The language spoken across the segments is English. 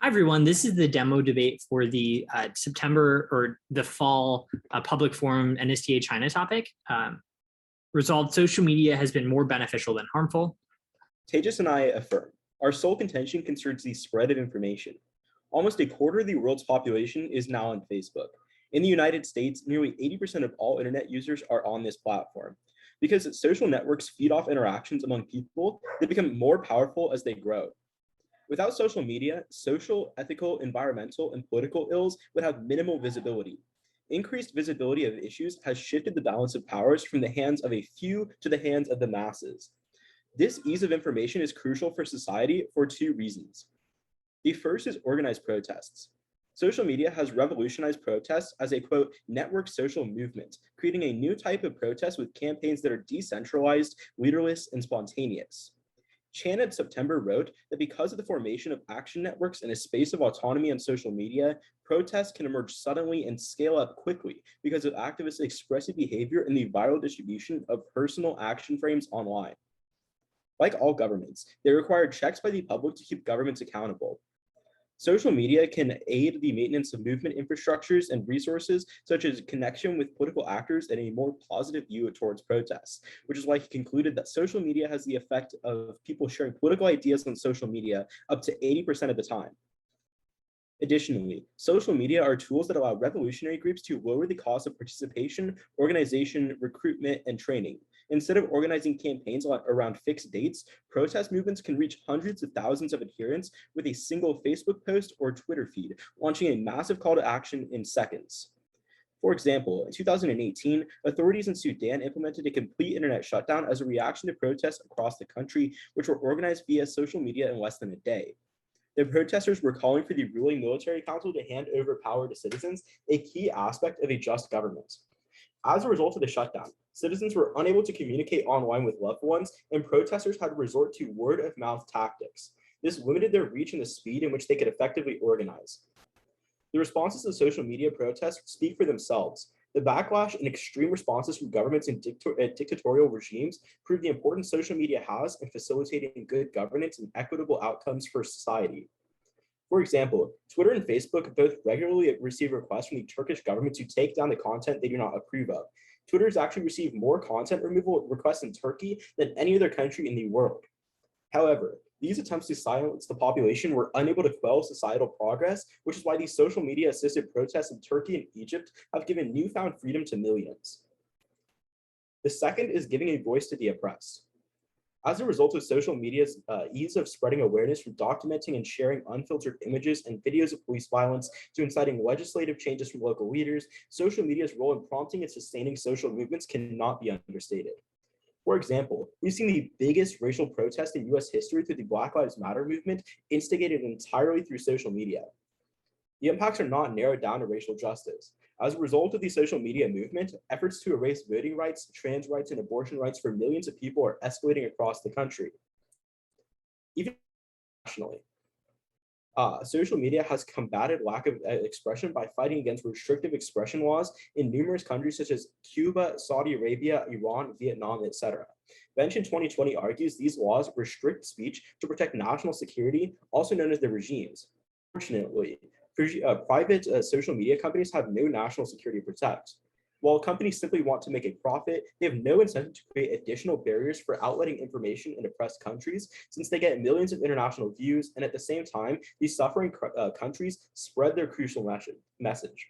Hi, everyone. This is the demo debate for the September or the fall public forum NSTA China topic. Resolved, social media has been more beneficial than harmful. Tejas and I affirm. Our sole contention concerns the spread of information. Almost a quarter of the world's population is now on Facebook. In the United States, nearly 80% of all internet users are on this platform. Because social networks feed off interactions among people, they become more powerful as they grow. Without social media, social, ethical, environmental, and political ills would have minimal visibility. Increased visibility of issues has shifted the balance of powers from the hands of a few to the hands of the masses. This ease of information is crucial for society for two reasons. The first is organized protests. Social media has revolutionized protests as a, quote, network social movement, creating a new type of protest with campaigns that are decentralized, leaderless, and spontaneous. Chan in September wrote that because of the formation of action networks in a space of autonomy on social media, protests can emerge suddenly and scale up quickly because of activists' expressive behavior and the viral distribution of personal action frames online. Like all governments, they require checks by the public to keep governments accountable. Social media can aid the maintenance of movement infrastructures and resources, such as connection with political actors and a more positive view towards protests, which is why he concluded that social media has the effect of people sharing political ideas on social media up to 80% of the time. Additionally, social media are tools that allow revolutionary groups to lower the cost of participation, organization, recruitment, and training. Instead of organizing campaigns around fixed dates, protest movements can reach hundreds of thousands of adherents with a single Facebook post or Twitter feed, launching a massive call to action in seconds. For example, in 2018, authorities in Sudan implemented a complete internet shutdown as a reaction to protests across the country, which were organized via social media in less than a day. The protesters were calling for the ruling military council to hand over power to citizens, a key aspect of a just government. As a result of the shutdown, citizens were unable to communicate online with loved ones, and protesters had to resort to word-of-mouth tactics. This limited their reach and the speed in which they could effectively organize. The responses to social media protests speak for themselves. The backlash and extreme responses from governments and dictatorial regimes prove the importance social media has in facilitating good governance and equitable outcomes for society. For example, Twitter and Facebook both regularly receive requests from the Turkish government to take down the content they do not approve of. Twitter has actually received more content removal requests in Turkey than any other country in the world. However, these attempts to silence the population were unable to quell societal progress, which is why these social media-assisted protests in Turkey and Egypt have given newfound freedom to millions. The second is giving a voice to the oppressed. As a result of social media's ease of spreading awareness from documenting and sharing unfiltered images and videos of police violence to inciting legislative changes from local leaders, social media's role in prompting and sustaining social movements cannot be understated. For example, we've seen the biggest racial protest in US history through the Black Lives Matter movement, instigated entirely through social media. The impacts are not narrowed down to racial justice. As a result of the social media movement, efforts to erase voting rights, trans rights, and abortion rights for millions of people are escalating across the country. Even nationally, social media has combated lack of expression by fighting against restrictive expression laws in numerous countries such as Cuba, Saudi Arabia, Iran, Vietnam, etc. Bench in 2020 argues these laws restrict speech to protect national security, also known as the regimes. Fortunately, private social media companies have no national security to protect. While companies simply want to make a profit, they have no incentive to create additional barriers for outletting information in oppressed countries, since they get millions of international views, and at the same time, these suffering countries spread their crucial message.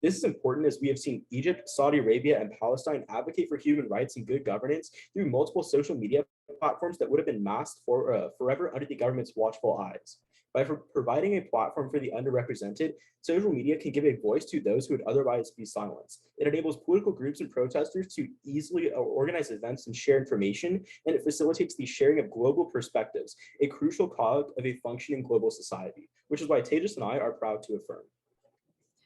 This is important as we have seen Egypt, Saudi Arabia, and Palestine advocate for human rights and good governance through multiple social media platforms that would have been masked forever under the government's watchful eyes. By providing a platform for the underrepresented, social media can give a voice to those who would otherwise be silenced. It enables political groups and protesters to easily organize events and share information, and it facilitates the sharing of global perspectives, a crucial cog of a functioning global society, which is why Tejas and I are proud to affirm.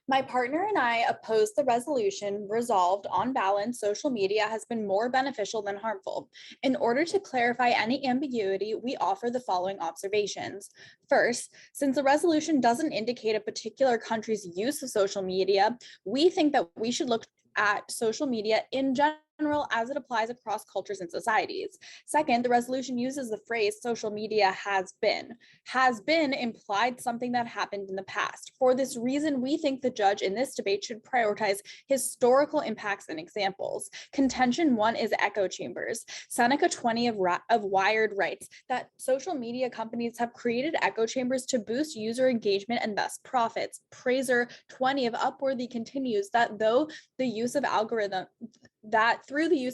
My partner and I oppose the resolution. Resolved, on balance, social media has been more beneficial than harmful. In order to clarify any ambiguity, we offer the following observations. First, since the resolution doesn't indicate a particular country's use of social media, we think that we should look at social media in general general as it applies across cultures and societies. Second, the resolution uses the phrase social media has been. Has been implied something that happened in the past. For this reason, we think the judge in this debate should prioritize historical impacts and examples. Contention 1 is echo chambers. Seneca 20 of Wired writes that social media companies have created echo chambers to boost user engagement and thus profits. Praiser 20 of Upworthy continues that through the use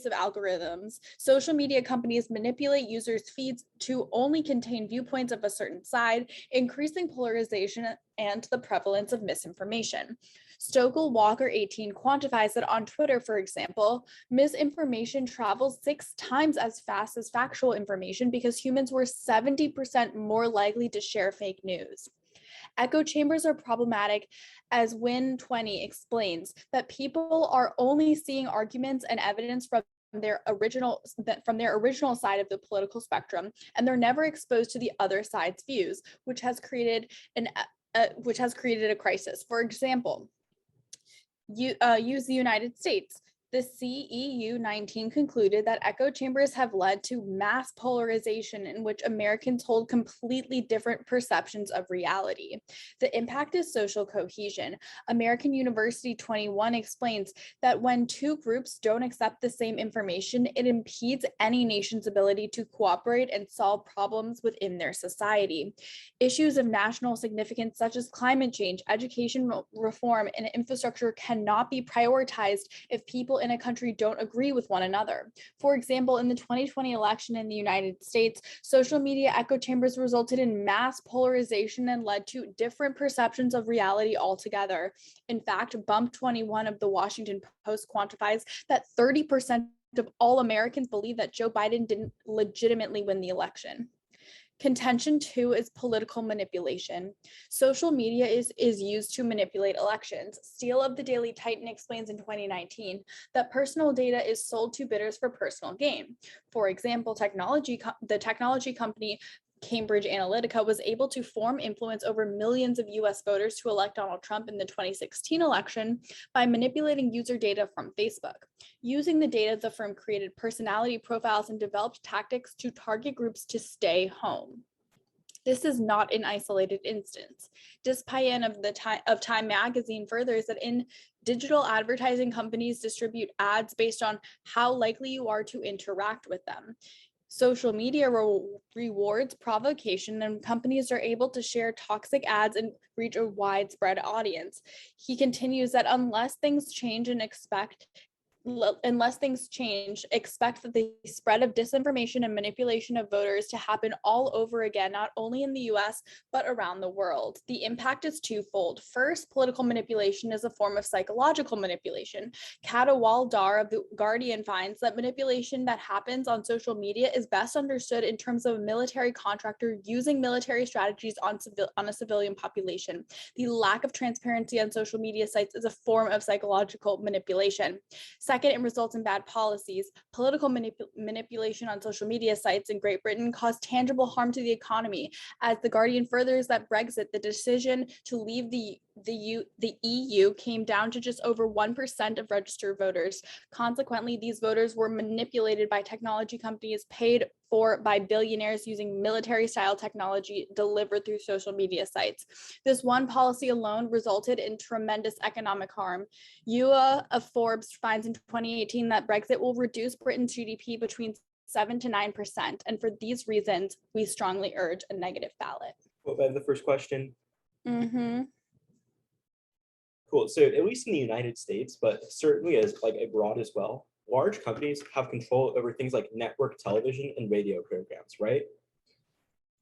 of algorithms, social media companies manipulate users' feeds to only contain viewpoints of a certain side, increasing polarization and the prevalence of misinformation. Stokel Walker 18 quantifies that on Twitter, for example, misinformation travels 6 times as fast as factual information because humans were 70% more likely to share fake news. Echo chambers are problematic, as Win 20 explains that people are only seeing arguments and evidence from their original side of the political spectrum, and they're never exposed to the other side's views, which has created a crisis. For example, use the United States. The CEU 19 concluded that echo chambers have led to mass polarization in which Americans hold completely different perceptions of reality. The impact is social cohesion. American University 21 explains that when two groups don't accept the same information, it impedes any nation's ability to cooperate and solve problems within their society. Issues of national significance such as climate change, education reform, and infrastructure cannot be prioritized if people in a country don't agree with one another. For example, in the 2020 election in the United States, social media echo chambers resulted in mass polarization and led to different perceptions of reality altogether. In fact, Bump 21 of the Washington Post quantifies that 30% of all Americans believe that Joe Biden didn't legitimately win the election. Contention 2 is political manipulation. Social media is used to manipulate elections. Steele of the Daily Titan explains in 2019 that personal data is sold to bidders for personal gain. For example, the technology company Cambridge Analytica was able to form influence over millions of US voters to elect Donald Trump in the 2016 election by manipulating user data from Facebook. Using the data, the firm created personality profiles and developed tactics to target groups to stay home. This is not an isolated instance. Despayen of Time magazine furthers that in digital advertising, companies distribute ads based on how likely you are to interact with them. Social media rewards provocation, and companies are able to share toxic ads and reach a widespread audience. He continues that unless things change, expect that the spread of disinformation and manipulation of voters to happen all over again, not only in the US, but around the world. The impact is twofold. First, political manipulation is a form of psychological manipulation. Katawal Dar of The Guardian finds that manipulation that happens on social media is best understood in terms of a military contractor using military strategies on a civilian population. The lack of transparency on social media sites is a form of psychological manipulation. Second, it results in bad policies. Political manipulation on social media sites in Great Britain caused tangible harm to the economy. As The Guardian furthers that Brexit, the decision to leave the EU came down to just over 1% of registered voters. Consequently, these voters were manipulated by technology companies paid for by billionaires using military-style technology delivered through social media sites. This one policy alone resulted in tremendous economic harm. Ewa of Forbes finds in 2018 that Brexit will reduce Britain's GDP between 7 to 9%, and for these reasons, we strongly urge a negative ballot. Well, I have the first question. Mm-hmm. Cool. So at least in the United States, but certainly as abroad as well, large companies have control over things like network television and radio programs, right?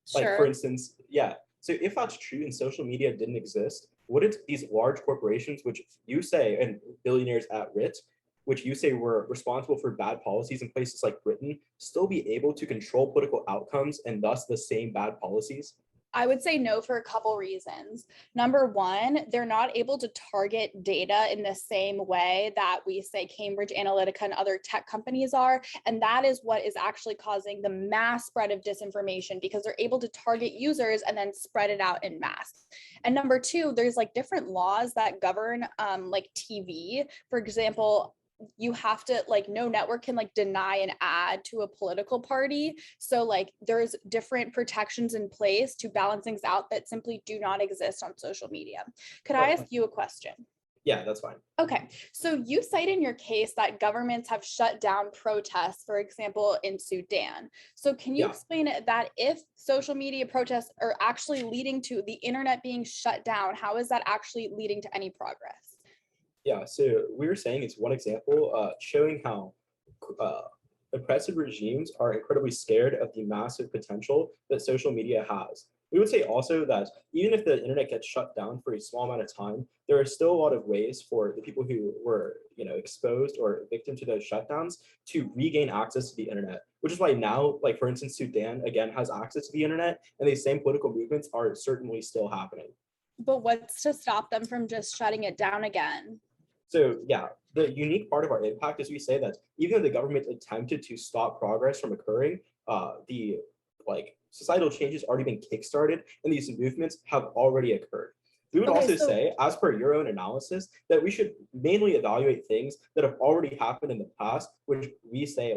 Sure. For instance, yeah. So if that's true and social media didn't exist, wouldn't these large corporations, which you say, and billionaires at risk, which you say were responsible for bad policies in places like Britain, still be able to control political outcomes and thus the same bad policies? I would say no for a couple reasons. Number one, they're not able to target data in the same way that we say Cambridge Analytica and other tech companies are. And that is what is actually causing the mass spread of disinformation, because they're able to target users and then spread it out in mass. And number two, there's different laws that govern TV. For example, you have to like, no network can like deny an ad to a political party. So like there's different protections in place to balance things out that simply do not exist on social media. Could I ask you a question? Yeah, that's fine. Okay, so you cite in your case that governments have shut down protests, for example, in Sudan. So can you Yeah. explain it that if social media protests are actually leading to the internet being shut down, how is that actually leading to any progress? Yeah, so we were saying it's one example showing how uh, oppressive regimes are incredibly scared of the massive potential that social media has. We would say also that even if the internet gets shut down for a small amount of time, there are still a lot of ways for the people who were, exposed or victim to those shutdowns to regain access to the internet. Which is why now, like for instance, Sudan again has access to the internet, and these same political movements are certainly still happening. But what's to stop them from just shutting it down again? So yeah, the unique part of our impact is we say that even though the government attempted to stop progress from occurring, the societal changes already been kickstarted and these movements have already occurred. We would Okay, also so say, as per your own analysis, that we should mainly evaluate things that have already happened in the past, which we say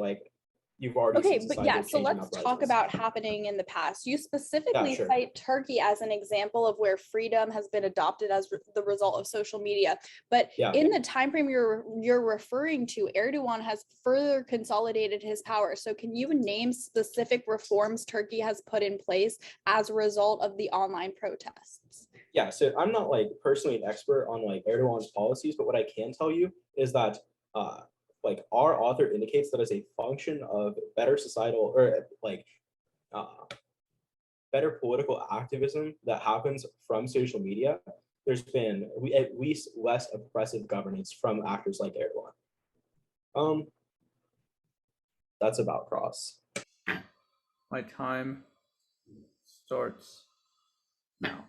you've already okay, seen but societal yeah, so change and let's talk uprisings. about happening in the past. You specifically sure. cite Turkey as an example of where freedom has been adopted as the result of social media. But Yeah. in the time frame you're referring to, Erdogan has further consolidated his power. So can you name specific reforms Turkey has put in place as a result of the online protests? Yeah, so I'm not personally an expert on Erdogan's policies, but what I can tell you is that our author indicates that as a function of better societal or uh, better political activism that happens from social media, there's been at least less oppressive governance from actors like Erdogan. That's about Cross. My time starts now.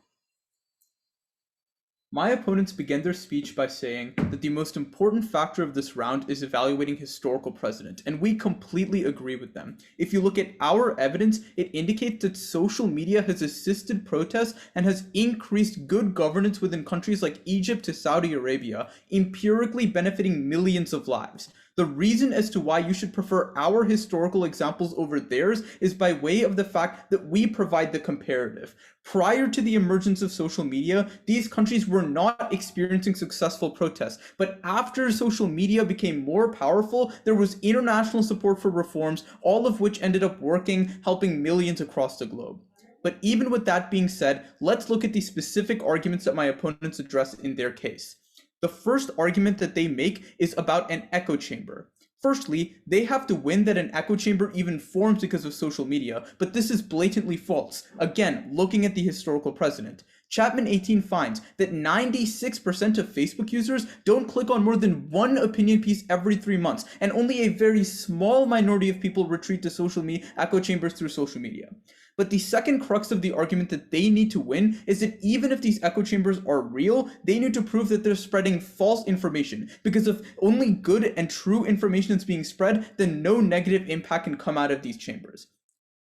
My opponents began their speech by saying that the most important factor of this round is evaluating historical precedent, and we completely agree with them. If you look at our evidence, it indicates that social media has assisted protests and has increased good governance within countries like Egypt to Saudi Arabia, empirically benefiting millions of lives. The reason as to why you should prefer our historical examples over theirs is by way of the fact that we provide the comparative. Prior to the emergence of social media, these countries were not experiencing successful protests, but after social media became more powerful, there was international support for reforms, all of which ended up working, helping millions across the globe. But even with that being said, let's look at the specific arguments that my opponents address in their case. The first argument that they make is about an echo chamber. Firstly, they have to win that an echo chamber even forms because of social media, but this is blatantly false. Again, looking at the historical precedent. Chapman 18 finds that 96% of Facebook users don't click on more than one opinion piece every 3 months, and only a very small minority of people retreat to social media echo chambers through social media. But the second crux of the argument that they need to win is that even if these echo chambers are real, they need to prove that they're spreading false information, because if only good and true information is being spread, then no negative impact can come out of these chambers.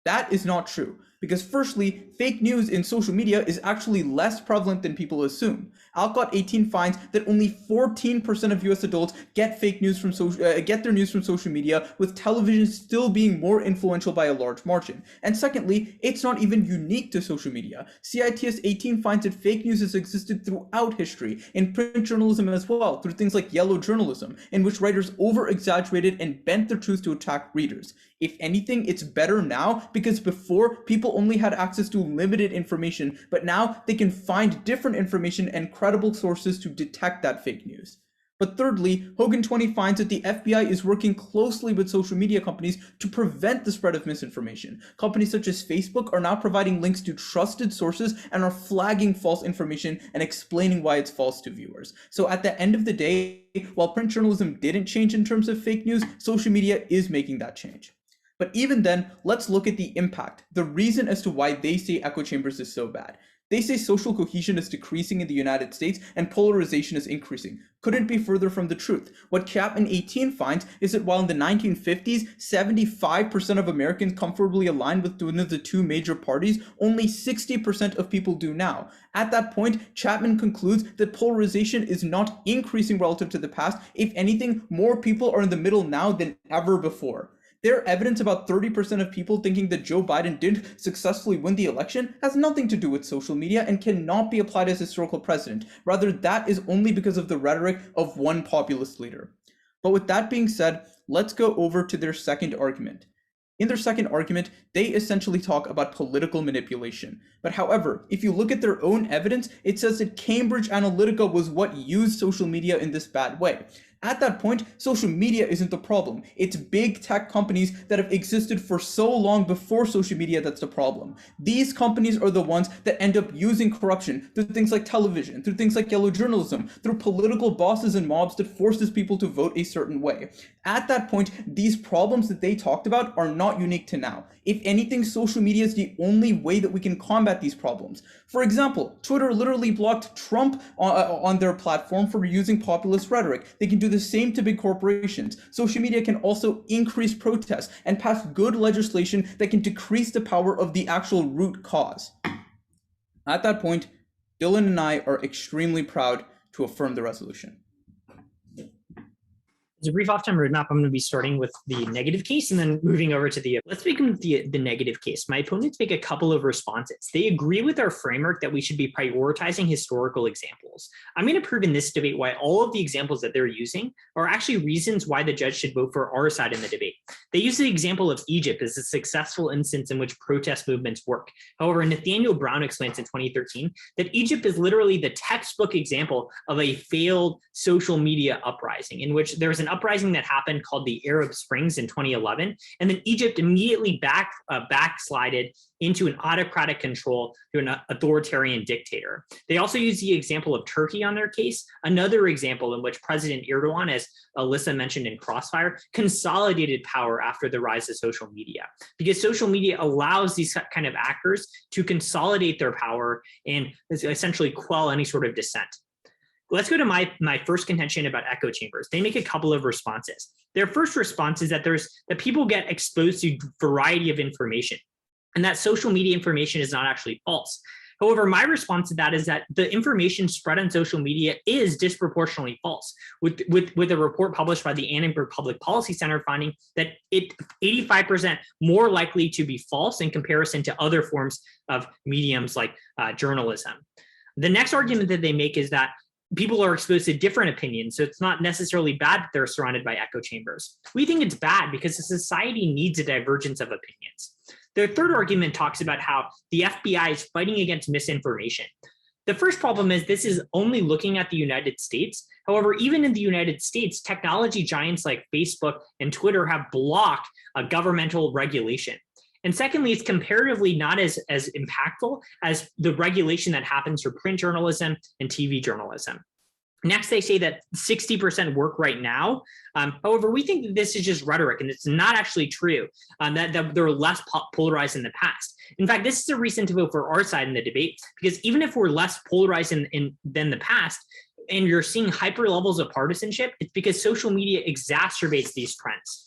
That is not true, because firstly, fake news in social media is actually less prevalent than people assume. Alcott 18 finds that only 14% of US adults get fake news from get their news from social media, with television still being more influential by a large margin. And secondly, it's not even unique to social media. CITS 18 finds that fake news has existed throughout history, in print journalism as well, through things like yellow journalism, in which writers over-exaggerated and bent their truth to attack readers. If anything, it's better now, because before, people only had access to limited information, but now they can find different information and credible sources to detect that fake news. But thirdly, Hogan 20 finds that the FBI is working closely with social media companies to prevent the spread of misinformation. Companies such as Facebook are now providing links to trusted sources and are flagging false information and explaining why it's false to viewers. So at the end of the day, while print journalism didn't change in terms of fake news, social media is making that change. But even then, let's look at the impact, the reason as to why they say echo chambers is so bad. They say social cohesion is decreasing in the United States and polarization is increasing. Couldn't be further from the truth. What Chapman 18 finds is that while in the 1950s, 75% of Americans comfortably aligned with one of the two major parties, only 60% of people do now. At that point, Chapman concludes that polarization is not increasing relative to the past. If anything, more people are in the middle now than ever before. Their evidence about 30% of people thinking that Joe Biden didn't successfully win the election has nothing to do with social media and cannot be applied as historical precedent. Rather, that is only because of the rhetoric of one populist leader. But with that being said, let's go over to their second argument. In their second argument, they essentially talk about political manipulation. But however, if you look at their own evidence, it says that Cambridge Analytica was what used social media in this bad way. At that point, social media isn't the problem. It's big tech companies that have existed for so long before social media that's the problem. These companies are the ones that end up using corruption through things like television, through things like yellow journalism, through political bosses and mobs that forces people to vote a certain way. At that point, these problems that they talked about are not unique to now. If anything, social media is the only way that we can combat these problems. For example, Twitter literally blocked Trump on their platform for using populist rhetoric. They can do the same to big corporations. Social media can also increase protests and pass good legislation that can decrease the power of the actual root cause. At that point, Dylan and I are extremely proud to affirm the resolution. As a brief off-time roadmap, I'm going to be starting with the negative case and then moving over to let's begin with the negative case. My opponents make a couple of responses. They agree with our framework that we should be prioritizing historical examples. I'm going to prove in this debate why all of the examples that they're using are actually reasons why the judge should vote for our side in the debate. They use the example of Egypt as a successful instance in which protest movements work. However, Nathaniel Brown explains in 2013 that Egypt is literally the textbook example of a failed social media uprising in which there was an uprising that happened called the Arab Springs in 2011, and then Egypt immediately backslided into an autocratic control to an authoritarian dictator. They also use the example of Turkey on their case, another example in which President Erdogan, as Alyssa mentioned in Crossfire, consolidated power after the rise of social media, because social media allows these kind of actors to consolidate their power and essentially quell any sort of dissent. Let's go to my first contention about echo chambers. They make a couple of responses. Their first response is that people get exposed to a variety of information and that social media information is not actually false. However, my response to that is that the information spread on social media is disproportionately false, with a report published by the Annenberg Public Policy Center finding that it 85% more likely to be false in comparison to other forms of mediums like journalism. The next argument that they make is that people are exposed to different opinions, so it's not necessarily bad that they're surrounded by echo chambers. We think it's bad because the society needs a divergence of opinions. Their third argument talks about how the FBI is fighting against misinformation. The first problem is this is only looking at the United States. However, even in the United States, technology giants like Facebook and Twitter have blocked governmental regulation. And secondly, it's comparatively not as impactful as the regulation that happens for print journalism and TV journalism. Next, they say that 60% work right now. However, we think that this is just rhetoric and it's not actually true, that they're less polarized in the past. In fact, this is a reason to vote for our side in the debate, because even if we're less polarized than the past, and you're seeing hyper levels of partisanship, it's because social media exacerbates these trends.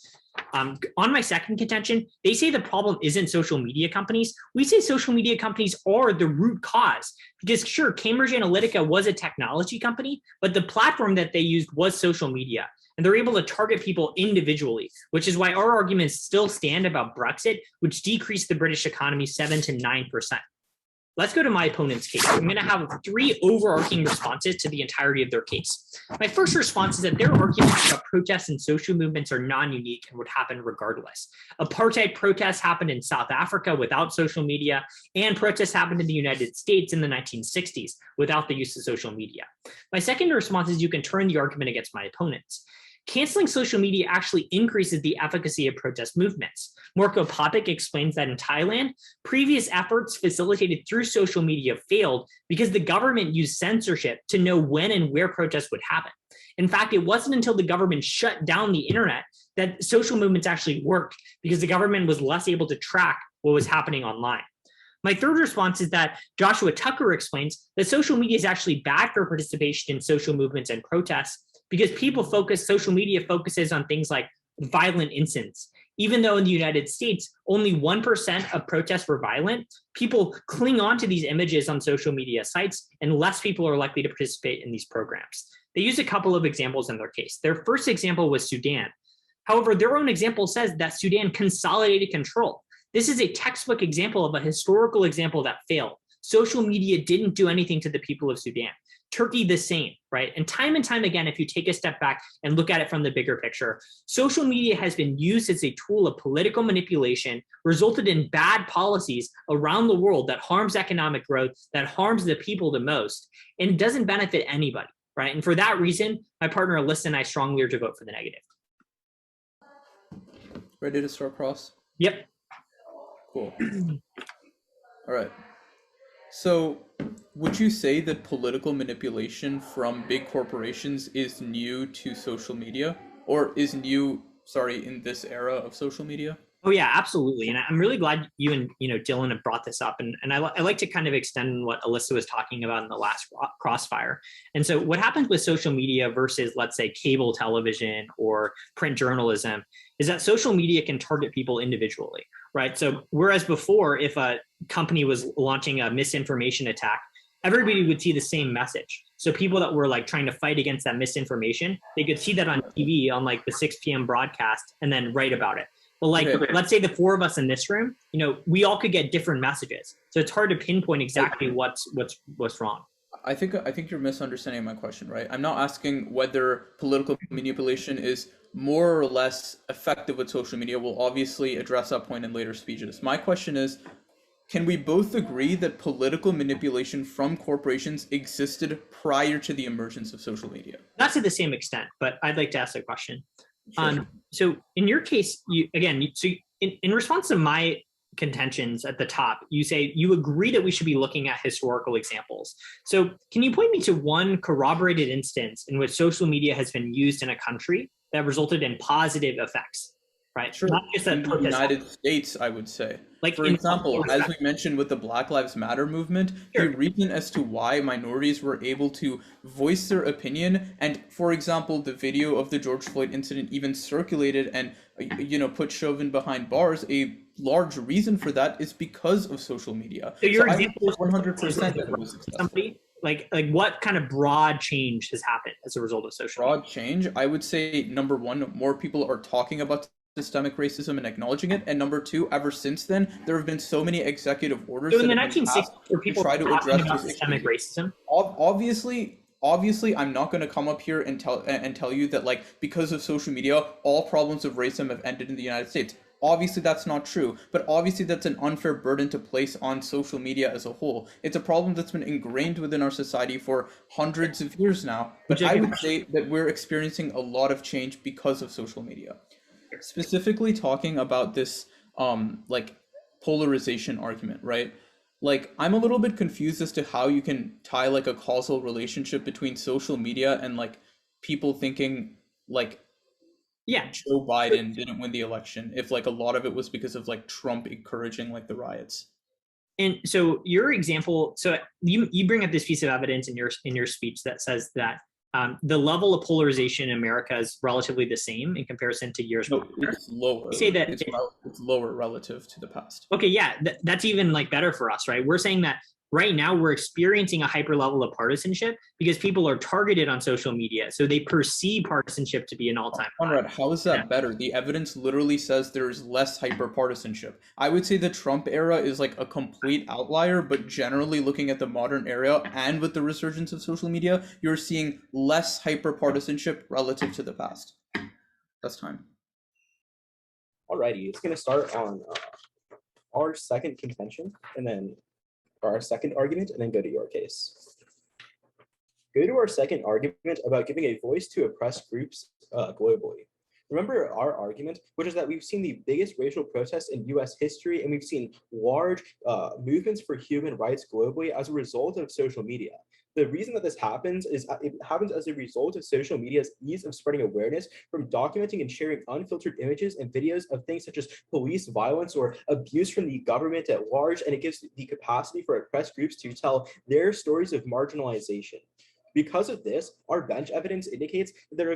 On my second contention, they say the problem isn't social media companies. We say social media companies are the root cause because sure, Cambridge Analytica was a technology company, but the platform that they used was social media. And they're able to target people individually, which is why our arguments still stand about Brexit, which decreased the British economy 7 to 9%. Let's go to my opponent's case. I'm going to have three overarching responses to the entirety of their case. My first response is that their arguments about protests and social movements are non-unique and would happen regardless. Apartheid protests happened in South Africa without social media, and protests happened in the United States in the 1960s without the use of social media. My second response is you can turn the argument against my opponents. Canceling social media actually increases the efficacy of protest movements. Morko Papic explains that in Thailand, previous efforts facilitated through social media failed because the government used censorship to know when and where protests would happen. In fact, it wasn't until the government shut down the internet that social movements actually worked because the government was less able to track what was happening online. My third response is that Joshua Tucker explains that social media is actually bad for participation in social movements and protests because social media focuses on things like violent incidents. Even though in the United States, only 1% of protests were violent, people cling on to these images on social media sites, and less people are likely to participate in these programs. They use a couple of examples in their case. Their first example was Sudan. However, their own example says that Sudan consolidated control. This is a textbook example of a historical example that failed. Social media didn't do anything to the people of Sudan. Turkey, the same, right? And time again, if you take a step back and look at it from the bigger picture, social media has been used as a tool of political manipulation, resulted in bad policies around the world that harms economic growth, that harms the people the most, and doesn't benefit anybody, right? And for that reason, my partner Alyssa and I strongly urge a vote for the negative. Ready to start cross? Yep. Cool. All right. So, would you say that political manipulation from big corporations is new to social media, or is new, in this era of social media? Oh yeah, absolutely. And I'm really glad you and Dylan have brought this up. And I like to kind of extend what Alyssa was talking about in the last crossfire. And so what happens with social media versus, let's say, cable television or print journalism is that social media can target people individually, right? So whereas before, if a company was launching a misinformation attack, everybody would see the same message. So people that were like trying to fight against that misinformation, they could see that on TV on like the 6 p.m. broadcast and then write about it. But like, let's say the four of us in this room, we all could get different messages. So it's hard to pinpoint exactly what's wrong. I think you're misunderstanding my question, right? I'm not asking whether political manipulation is more or less effective with social media. We'll obviously address that point in later speeches. My question is, can we both agree that political manipulation from corporations existed prior to the emergence of social media? Not to the same extent, but I'd like to ask a question. Sure. So in your case, in response to my contentions at the top, you say you agree that we should be looking at historical examples. So can you point me to one corroborated instance in which social media has been used in a country that resulted in positive effects? Right. Sure. Not just in the United States, I would say. Like, for example, as we mentioned with the Black Lives Matter movement, the reason as to why minorities were able to voice their opinion, and for example, the video of the George Floyd incident even circulated and put Chauvin behind bars, a large reason for that is because of social media. So your example is 100% somebody like what kind of broad change has happened as a result of social media? Broad change, I would say, number one, more people are talking about systemic racism and acknowledging it, and number two, ever since then there have been so many executive orders. So in the 1960s, were people try to address systemic racism? Obviously, I'm not going to come up here and tell you that, like, because of social media, all problems of racism have ended in the United States. Obviously, that's not true, but obviously that's an unfair burden to place on social media as a whole. It's a problem that's been ingrained within our society for hundreds of years now, but I would say that we're experiencing a lot of change because of social media. Specifically talking about this like polarization argument, right? Like, I'm a little bit confused as to how you can tie like a causal relationship between social media and like people thinking like Joe Biden didn't win the election, if like a lot of it was because of like Trump encouraging like the riots. And so your example, so you bring up this piece of evidence in your speech that says that the level of polarization in America is relatively the same in comparison to years before. It's lower. You say that it's lower relative to the past. Okay, yeah, that's even like better for us, right? We're saying that right now we're experiencing a hyper level of partisanship because people are targeted on social media, so they perceive partisanship to be an all-time high. Conrad, how is that better? The evidence literally says there is less hyper partisanship. I would say the Trump era is like a complete outlier, but generally looking at the modern era and with the resurgence of social media, you're seeing less hyper partisanship relative to the past. That's time. Alrighty, it's going to start on our second contention, and then our second argument, and then go to your case. Go to our second argument about giving a voice to oppressed groups globally. Remember our argument, which is that we've seen the biggest racial protests in US history, and we've seen large movements for human rights globally as a result of social media. The reason that this happens is it happens as a result of social media's ease of spreading awareness from documenting and sharing unfiltered images and videos of things such as police violence or abuse from the government at large, and it gives the capacity for oppressed groups to tell their stories of marginalization. Because of this, our bench evidence indicates that there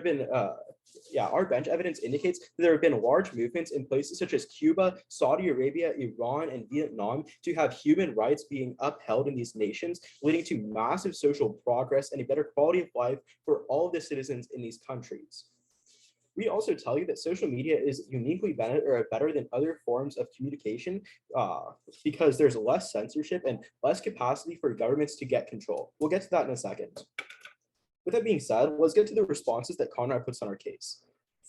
have been large movements in places such as Cuba, Saudi Arabia, Iran, and Vietnam to have human rights being upheld in these nations, leading to massive social progress and a better quality of life for all of the citizens in these countries. We also tell you that social media is uniquely better than other forms of communication because there's less censorship and less capacity for governments to get control. We'll get to that in a second. With that being said, let's get to the responses that Conrad puts on our case.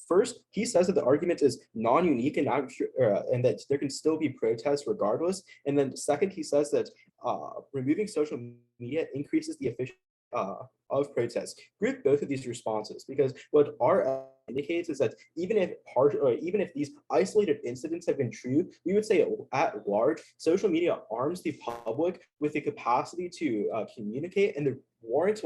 First, he says that the argument is non-unique and that there can still be protests regardless. And then second, he says that removing social media increases the efficiency of protests. Group both of these responses because what our indicates is that even if these isolated incidents have been true, we would say at large, social media arms the public with the capacity to communicate, and the warrants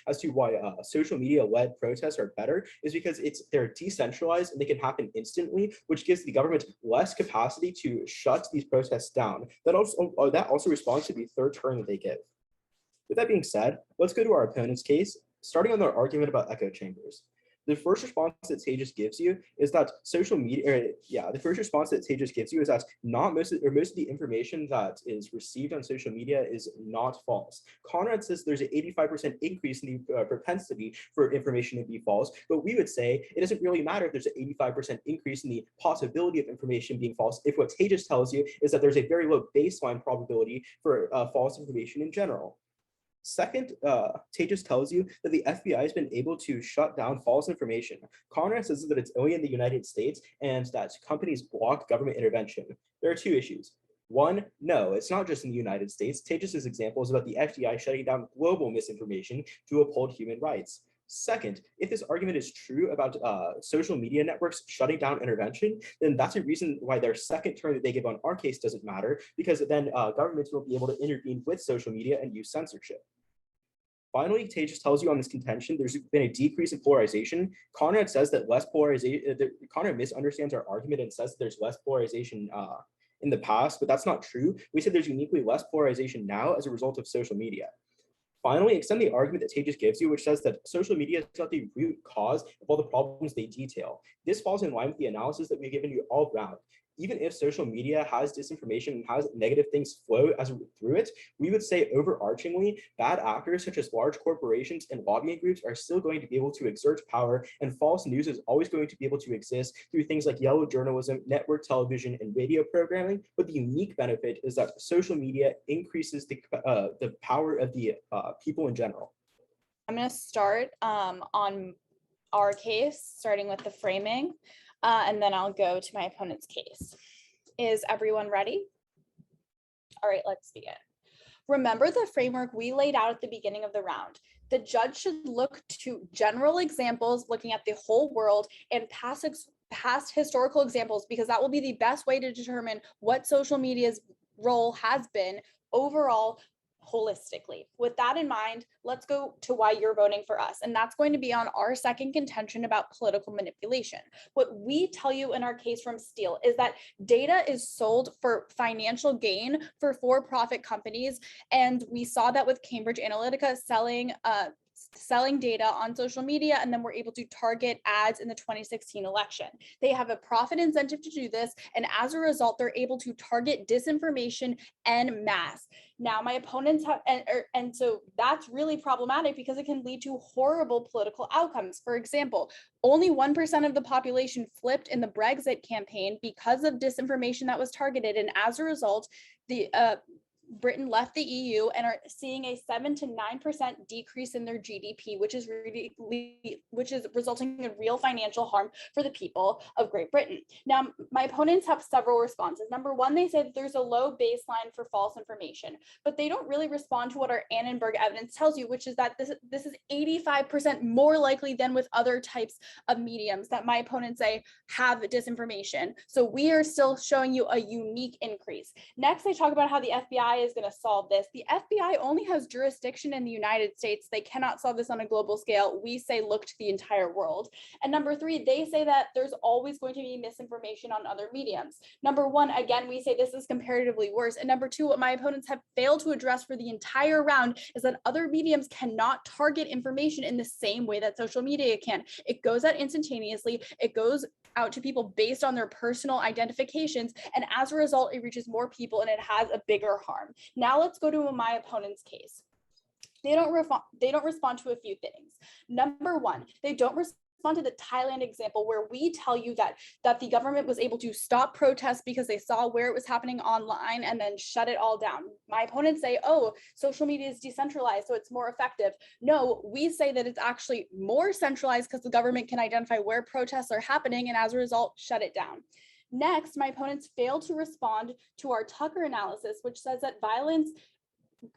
as to why social media-led protests are better is because they're decentralized and they can happen instantly, which gives the government less capacity to shut these protests down. That also responds to the third term that they give. With that being said, let's go to our opponent's case, starting on their argument about echo chambers. The first response that Tejas gives you is that most of the information that is received on social media is not false. Conrad says there's an 85% increase in the propensity for information to be false, but we would say it doesn't really matter if there's an 85% increase in the possibility of information being false if what Tejas tells you is that there's a very low baseline probability for false information in general. Second, Tejas tells you that the FBI has been able to shut down false information. Conrad says that it's only in the United States and that companies block government intervention. There are two issues. One, no, it's not just in the United States. Tejas's example is about the FBI shutting down global misinformation to uphold human rights. Second, if this argument is true about social media networks shutting down intervention, then that's a reason why their second term that they give on our case doesn't matter, because then governments will be able to intervene with social media and use censorship. Finally, Tejas tells you on this contention, there's been a decrease in polarization. Conrad says that less polarization, Conrad misunderstands our argument and says that there's less polarization in the past, but that's not true. We said there's uniquely less polarization now as a result of social media. Finally, extend the argument that Tejas gives you, which says that social media is not the root cause of all the problems they detail. This falls in line with the analysis that we've given you all around. Even if social media has disinformation and has negative things flow through it, we would say overarchingly, bad actors such as large corporations and lobbying groups are still going to be able to exert power, and false news is always going to be able to exist through things like yellow journalism, network television, and radio programming. But the unique benefit is that social media increases the power of the people in general. I'm going to start on our case, starting with the framing. And then I'll go to my opponent's case. Is everyone ready? All right, let's begin. Remember the framework we laid out at the beginning of the round. The judge should look to general examples, looking at the whole world, and past historical examples, because that will be the best way to determine what social media's role has been overall, holistically. With that in mind, let's go to why you're voting for us. And that's going to be on our second contention about political manipulation. What we tell you in our case from Steele is that data is sold for financial gain for for-profit companies. And we saw that with Cambridge Analytica selling data on social media, and then we're able to target ads in the 2016 election. They have a profit incentive to do this, and as a result, they're able to target disinformation en masse. Now, my opponents have, and so that's really problematic because it can lead to horrible political outcomes. For example, only 1% of the population flipped in the Brexit campaign because of disinformation that was targeted, and as a result, Britain left the EU and are seeing a 7 to 9% decrease in their GDP, which is resulting in real financial harm for the people of Great Britain. Now, my opponents have several responses. Number one, they say that there's a low baseline for false information, but they don't really respond to what our Annenberg evidence tells you, which is that this is 85% more likely than with other types of mediums that my opponents say have disinformation. So we are still showing you a unique increase. Next, they talk about how the FBI is going to solve this. The FBI only has jurisdiction in the United States. They cannot solve this on a global scale. We say look to the entire world. And number three, they say that there's always going to be misinformation on other mediums. Number one, again, we say this is comparatively worse. And number two, what my opponents have failed to address for the entire round is that other mediums cannot target information in the same way that social media can. It goes out instantaneously. It goes out to people based on their personal identifications. And as a result, it reaches more people and it has a bigger harm. Now let's go to my opponent's case. They don't respond to a few things. Number one, they don't respond to the Thailand example where we tell you that the government was able to stop protests because they saw where it was happening online and then shut it all down. My opponents say, oh, social media is decentralized, so it's more effective. No, we say that it's actually more centralized because the government can identify where protests are happening and as a result, shut it down. Next, my opponents failed to respond to our Tucker analysis, which says that violence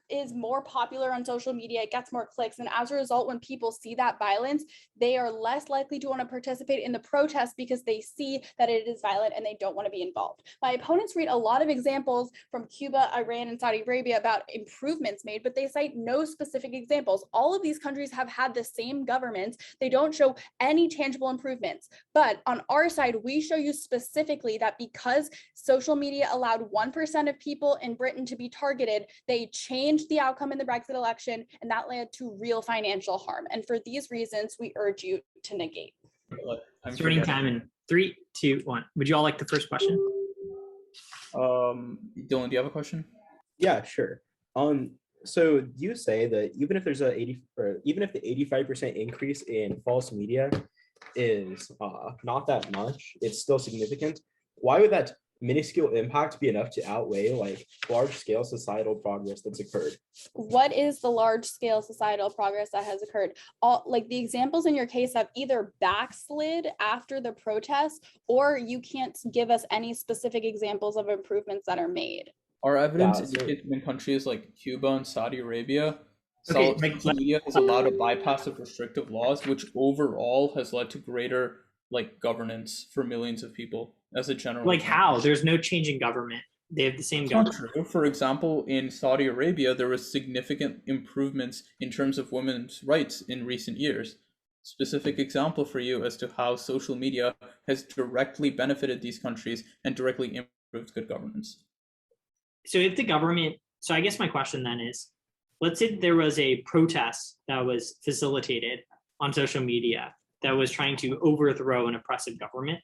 is more popular on social media, it gets more clicks, and as a result, when people see that violence, they are less likely to want to participate in the protest because they see that it is violent and they don't want to be involved. My opponents read a lot of examples from Cuba, Iran, and Saudi Arabia about improvements made, but they cite no specific examples. All of these countries have had the same governments. They don't show any tangible improvements. But on our side, we show you specifically that because social media allowed 1% of people in Britain to be targeted, they changed the outcome in the Brexit election, and that led to real financial harm. And for these reasons, we urge you to negate. Starting time in 3, 2, 1. Would you all like the first question? Dylan, do you have a question? Yeah, sure. So you say that even if there's even if the 85% increase in false media is not that much, it's still significant. Why would that minuscule impact be enough to outweigh like large-scale societal progress that's occurred? What is the large-scale societal progress that has occurred? Like the examples in your case have either backslid after the protests, or you can't give us any specific examples of improvements that are made. Our evidence indicates in countries like Cuba and Saudi Arabia, Okay, social media has allowed a bypass of restrictive laws, which overall has led to greater governance for millions of people as a general. Like how? There's no change in government. They have the same government. Not true. For example, in Saudi Arabia, there was significant improvements in terms of women's rights in recent years. Specific example for you as to how social media has directly benefited these countries and directly improved good governance. So if the government, so I guess my question then is, let's say there was a protest that was facilitated on social media that was trying to overthrow an oppressive government.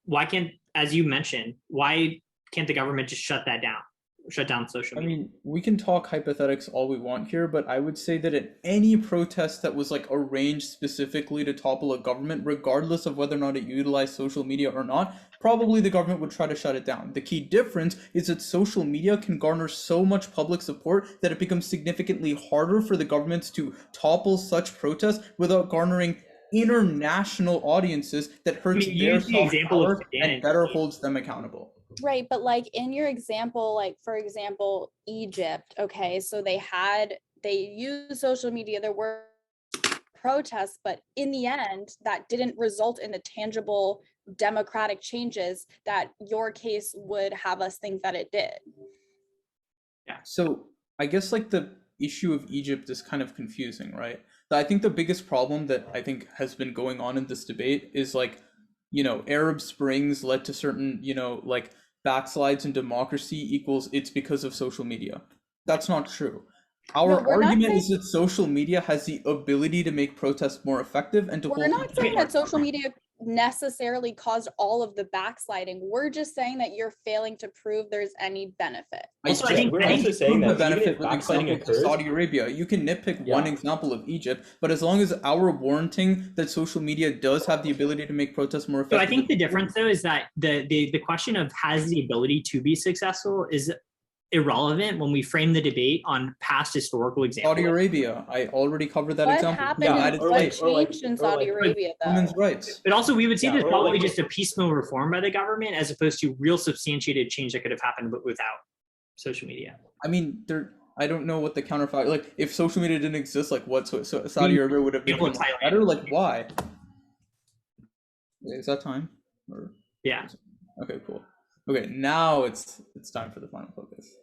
Why can't, as you mentioned, why can't the government just shut down social media? I mean, we can talk hypothetics all we want here, but I would say that at any protest that was arranged specifically to topple a government, regardless of whether or not it utilized social media or not, probably the government would try to shut it down. The key difference is that social media can garner so much public support that it becomes significantly harder for the governments to topple such protests without garnering international audiences that hurts their soft power and better holds them accountable. Right, but in your example, for example, Egypt, okay, so they used social media, there were protests, but in the end, that didn't result in the tangible democratic changes that your case would have us think that it did. Yeah, so I guess the issue of Egypt is kind of confusing, right? I think the biggest problem that I think has been going on in this debate is Arab Springs led to certain, backslides in democracy equals it's because of social media. That's not true. Our argument is that social media has the ability to make protests more effective and to We're not saying that social media necessarily caused all of the backsliding. We're just saying that you're failing to prove there's any benefit. Also, I think we're also saying that the benefit with backsliding example of Saudi Arabia. You can nitpick one example of Egypt, but as long as our warranting that social media does have the ability to make protests more effective. So I think the difference though is that the question of has the ability to be successful is irrelevant when we frame the debate on past historical examples. Saudi Arabia, I already covered that What example. happened? United What States, changed in Saudi Arabia, though? women's rights. But also, we would see Yeah, this or probably like- just a piecemeal reform by the government as opposed to real substantiated change that could have happened without social media. I mean, I don't know what the counterfactual, like, if social media didn't exist, like, what Saudi Arabia would have been People in Thailand. better? Like, why? Is that time? Or... Yeah. Okay, cool. Okay, now it's time for the final focus.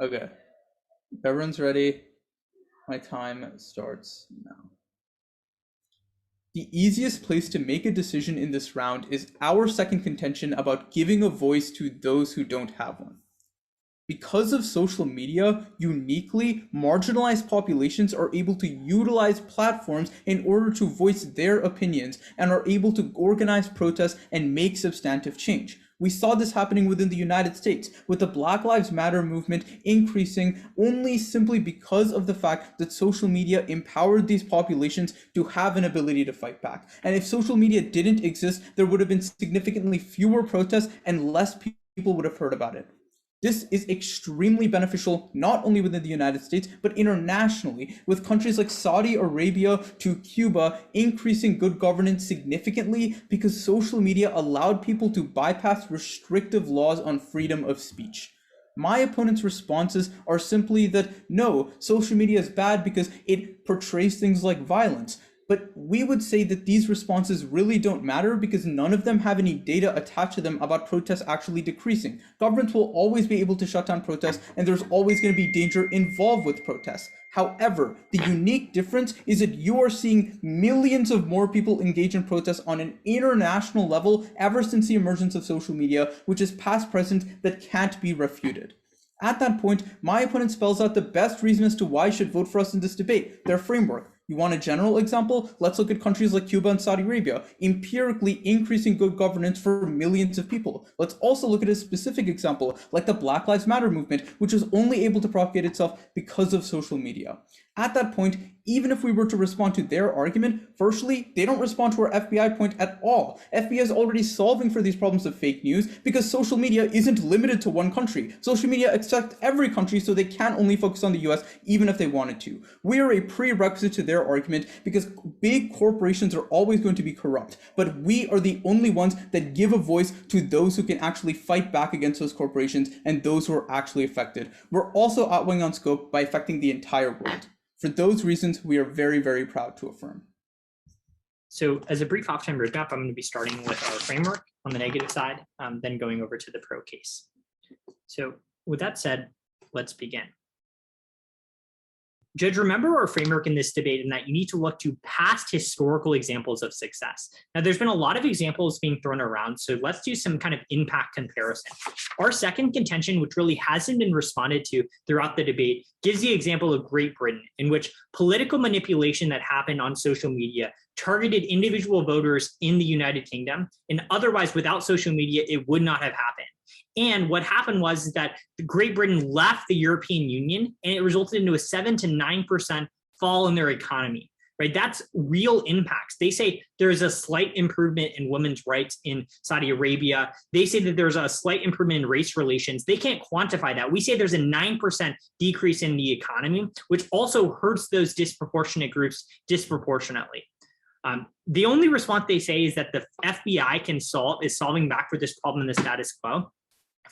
Okay, if everyone's ready, my time starts now. The easiest place to make a decision in this round is our second contention about giving a voice to those who don't have one. Because of social media, uniquely marginalized populations are able to utilize platforms in order to voice their opinions and are able to organize protests and make substantive change. We saw this happening within the United States, with the Black Lives Matter movement increasing only simply because of the fact that social media empowered these populations to have an ability to fight back. And if social media didn't exist, there would have been significantly fewer protests and less people would have heard about it. This is extremely beneficial, not only within the United States, but internationally, with countries like Saudi Arabia to Cuba increasing good governance significantly because social media allowed people to bypass restrictive laws on freedom of speech. My opponent's responses are simply that, no, social media is bad because it portrays things like violence. But we would say that these responses really don't matter because none of them have any data attached to them about protests actually decreasing. Governments will always be able to shut down protests, and there's always going to be danger involved with protests. However, the unique difference is that you are seeing millions of more people engage in protests on an international level ever since the emergence of social media, which is past present that can't be refuted. At that point, my opponent spells out the best reason as to why you should vote for us in this debate, their framework. You want a general example? Let's look at countries like Cuba and Saudi Arabia, empirically increasing good governance for millions of people. Let's also look at a specific example, like the Black Lives Matter movement, which was only able to propagate itself because of social media. At that point, even if we were to respond to their argument, firstly, they don't respond to our FBI point at all. FBI is already solving for these problems of fake news because social media isn't limited to one country. Social media affects every country, so they can't only focus on the US, even if they wanted to. We are a prerequisite to their argument because big corporations are always going to be corrupt, but we are the only ones that give a voice to those who can actually fight back against those corporations and those who are actually affected. We're also outweighing on scope by affecting the entire world. For those reasons, we are very, very proud to affirm. So as a brief off-time roadmap, I'm going to be starting with our framework on the negative side, then going over to the pro case. So with that said, let's begin. Judge, remember our framework in this debate in that you need to look to past historical examples of success. Now, there's been a lot of examples being thrown around, so let's do some kind of impact comparison. Our second contention, which really hasn't been responded to throughout the debate, gives the example of Great Britain, in which political manipulation that happened on social media targeted individual voters in the United Kingdom, and otherwise, without social media, it would not have happened. And what happened was that Great Britain left the European Union, and it resulted into a 7 to 9% fall in their economy, right? That's real impacts. They say there's a slight improvement in women's rights in Saudi Arabia. They say that there's a slight improvement in race relations. They can't quantify that. We say there's a 9% decrease in the economy, which also hurts those disproportionate groups disproportionately. The only response they say is that the FBI is solving back for this problem in the status quo.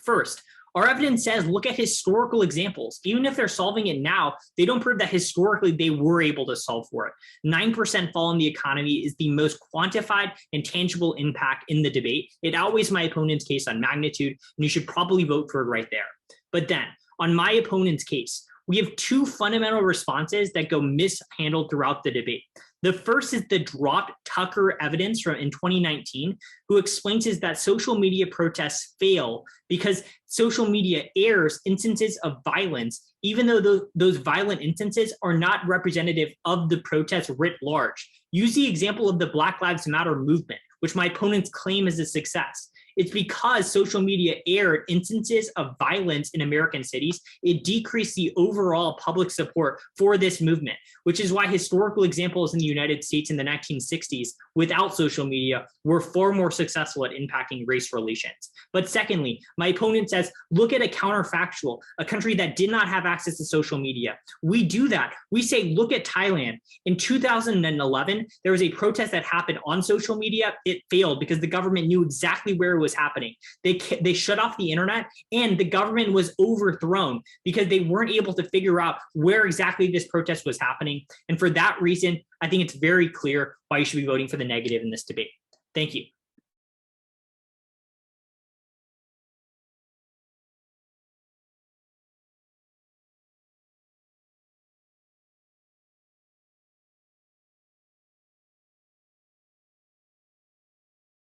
First, our evidence says look at historical examples. Even if they're solving it now, they don't prove that historically they were able to solve for it. 9% fall in the economy is the most quantified and tangible impact in the debate. It outweighs my opponent's case on magnitude, and you should probably vote for it right there. But then, on my opponent's case, we have two fundamental responses that go mishandled throughout the debate. The first is the dropped Tucker evidence from in 2019, who explains is that social media protests fail because social media airs instances of violence, even though those violent instances are not representative of the protests writ large. Use the example of the Black Lives Matter movement, which my opponents claim is a success. It's because social media aired instances of violence in American cities. It decreased the overall public support for this movement, which is why historical examples in the United States in the 1960s without social media were far more successful at impacting race relations. But secondly, my opponent says, look at a counterfactual, a country that did not have access to social media. We do that. We say, look at Thailand. In 2011, there was a protest that happened on social media. It failed because the government knew exactly where it was happening. They shut off the internet, and the government was overthrown because they weren't able to figure out where exactly this protest was happening. And for that reason, I think it's very clear why you should be voting for the negative in this debate. Thank you.